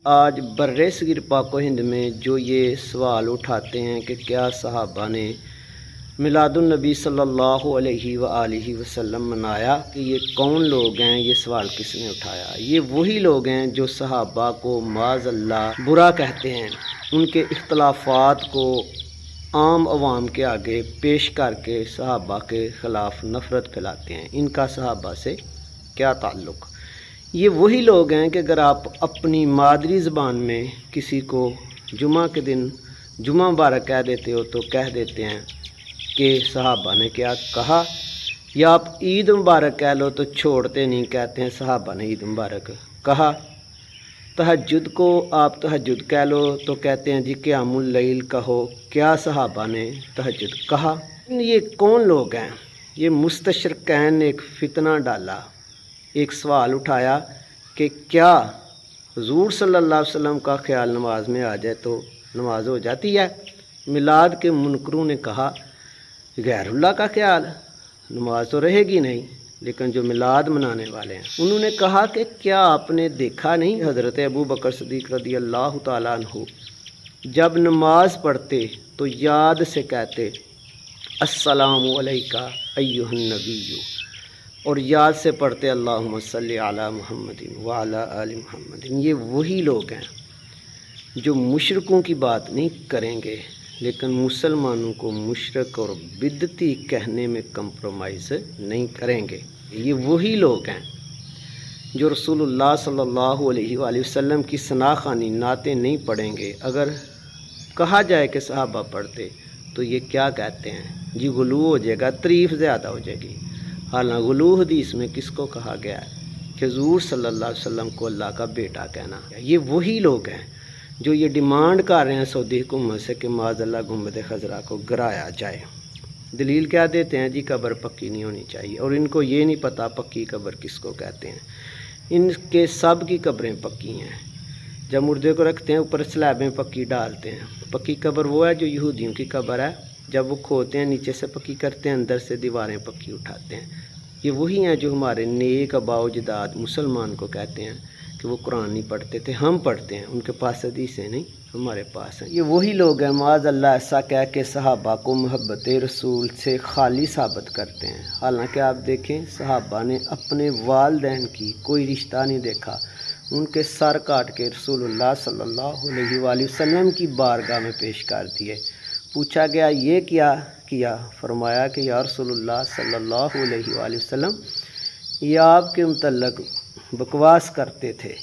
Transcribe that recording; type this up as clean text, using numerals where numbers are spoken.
آج برصغیر پاک و ہند میں جو یہ سوال اٹھاتے ہیں کہ کیا صحابہ نے میلاد النبی صلی اللہ علیہ وآلہ وسلم منایا، کہ یہ کون لوگ ہیں، یہ سوال کس نے اٹھایا؟ یہ وہی لوگ ہیں جو صحابہ کو معاذ اللہ برا کہتے ہیں، ان کے اختلافات کو عام عوام کے آگے پیش کر کے صحابہ کے خلاف نفرت پھیلاتے ہیں۔ ان کا صحابہ سے کیا تعلق؟ یہ وہی لوگ ہیں کہ اگر آپ اپنی مادری زبان میں کسی کو جمعہ کے دن جمعہ مبارک کہہ دیتے ہو تو کہہ دیتے ہیں کہ صحابہ نے کیا کہا، یا آپ عید مبارک کہہ لو تو چھوڑتے نہیں، کہتے ہیں صحابہ نے عید مبارک کہا۔ تہجد کو آپ تہجد کہہ لو تو کہتے ہیں جی قیام اللیل کہو، کیا صحابہ نے تہجد کہا؟ یہ کون لوگ ہیں؟ یہ مستشرقین نے ایک فتنہ ڈالا، ایک سوال اٹھایا کہ کیا حضور صلی اللہ علیہ وسلم کا خیال نماز میں آ جائے تو نماز ہو جاتی ہے؟ میلاد کے منکروں نے کہا غیر اللہ کا خیال نماز تو رہے گی نہیں، لیکن جو میلاد منانے والے ہیں انہوں نے کہا کہ کیا آپ نے دیکھا نہیں حضرت ابو بکر صدیق رضی اللہ تعالیٰ عنہ جب نماز پڑھتے تو یاد سے کہتے السلام علیکہ ایھا النبی، اور یاد سے پڑھتے اللہم صلی علی محمد وعلی آل محمد۔ یہ وہی لوگ ہیں جو مشرکوں کی بات نہیں کریں گے، لیکن مسلمانوں کو مشرک اور بدعتی کہنے میں کمپرومائز نہیں کریں گے۔ یہ وہی لوگ ہیں جو رسول اللہ صلی اللہ علیہ وآلہ وسلم کی ثنا خوانی نعتیں نہیں پڑھیں گے۔ اگر کہا جائے کہ صحابہ پڑھتے تو یہ کیا کہتے ہیں جی غلو ہو جائے گا، تعریف زیادہ ہو جائے گی۔ حالانکہ غلو حدیث میں کس کو کہا گیا ہے کہ حضور صلی اللہ علیہ وسلم کو اللہ کا بیٹا کہنا۔ یہ وہی لوگ ہیں جو یہ ڈیمانڈ کر رہے ہیں سعودی حکومت سے کہ معاذ اللہ گنبد خضرا کو گرایا جائے۔ دلیل کیا دیتے ہیں جی قبر پکی نہیں ہونی چاہیے، اور ان کو یہ نہیں پتہ پکی قبر کس کو کہتے ہیں۔ ان کے سب کی قبریں پکی ہیں، جب مردے کو رکھتے ہیں اوپر سلیبیں پکی ڈالتے ہیں۔ پکی قبر وہ ہے جو یہودیوں کی قبر ہے، جب وہ کھوتے ہیں نیچے سے پکی کرتے ہیں، اندر سے دیواریں پکی اٹھاتے ہیں۔ یہ وہی ہیں جو ہمارے نیک آباء و اجداد مسلمان کو کہتے ہیں کہ وہ قرآن نہیں پڑھتے تھے، ہم پڑھتے ہیں، ان کے پاس حدیثیں نہیں، ہمارے پاس ہیں۔ یہ وہی لوگ ہیں معاذ اللہ ایسا کہہ کے صحابہ کو محبت رسول سے خالی ثابت کرتے ہیں۔ حالانکہ آپ دیکھیں صحابہ نے اپنے والدین کی کوئی رشتہ نہیں دیکھا، ان کے سر کاٹ کے رسول اللہ صلی اللہ علیہ وآلہ وسلم کی بارگاہ میں پیش کر دیے۔ پوچھا گیا یہ کیا کیا؟ فرمایا کہ یا رسول اللہ صلی اللہ علیہ وآلہ وسلم یہ آپ کے متعلق بکواس کرتے تھے۔